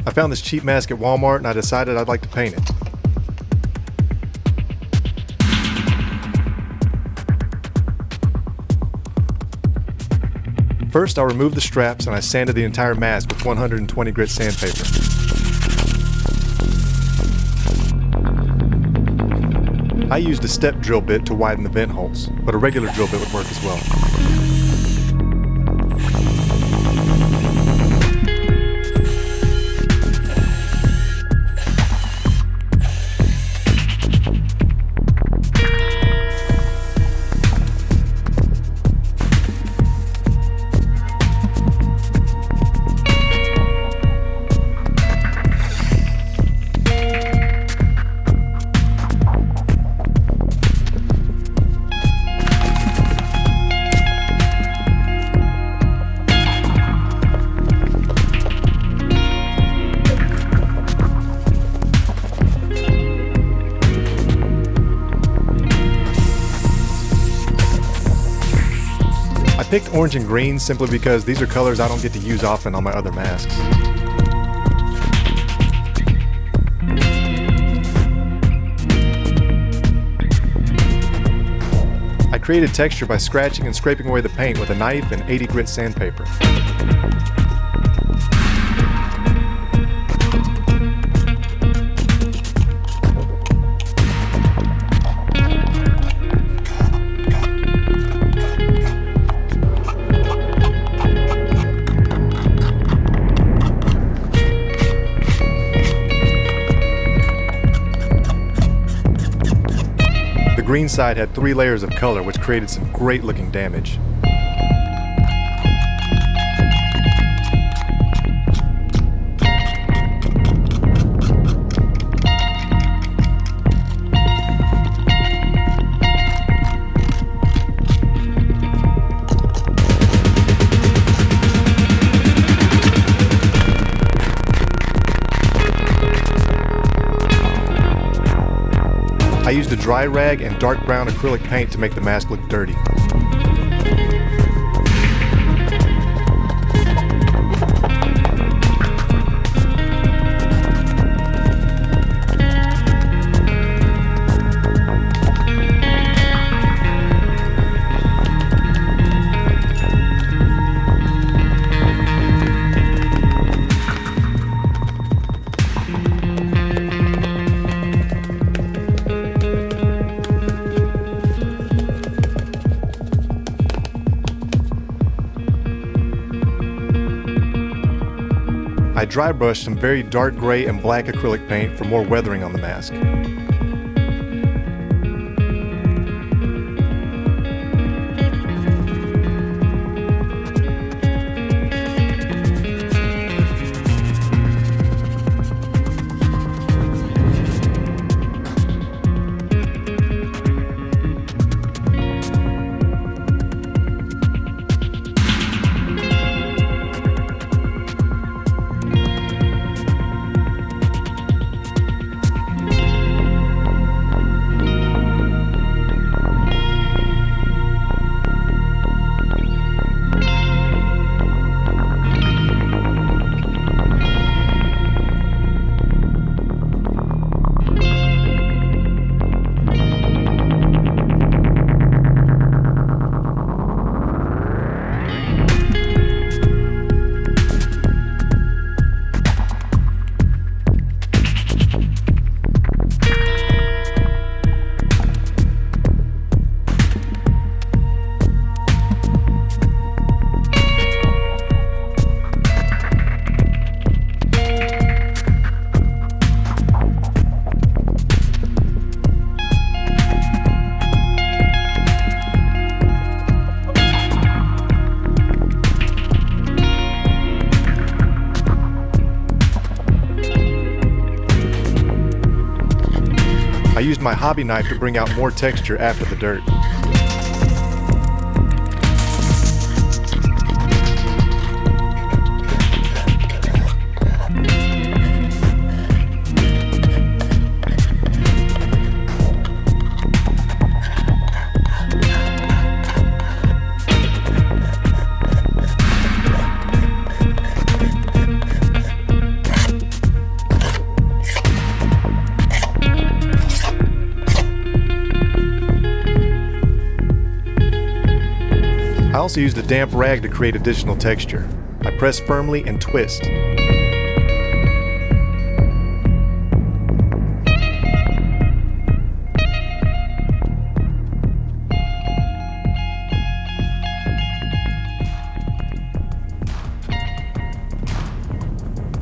I found this cheap mask at Walmart and I decided I'd like to paint it. First, I'll remove the straps and I sanded the entire mask with 120 grit sandpaper. I used a step drill bit to widen the vent holes, but a regular drill bit would work as well. I picked orange and green simply because these are colors I don't get to use often on my other masks. I created texture by scratching and scraping away the paint with a knife and 80 grit sandpaper. The green side had 3 layers of color, which created some great looking damage. I used a dry rag and dark brown acrylic paint to make the mask look dirty. I dry brushed some very dark gray and black acrylic paint for more weathering on the mask. I used my hobby knife to bring out more texture after the dirt. also used a damp rag to create additional texture. I press firmly and twist.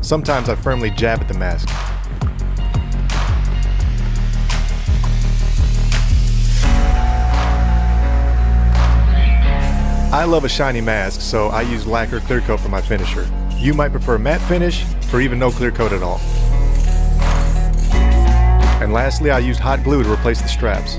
Sometimes I firmly jab at the mask. I love a shiny mask, so I use lacquer clear coat for my finisher. You might prefer matte finish, or even no clear coat at all. And lastly, I used hot glue to replace the straps.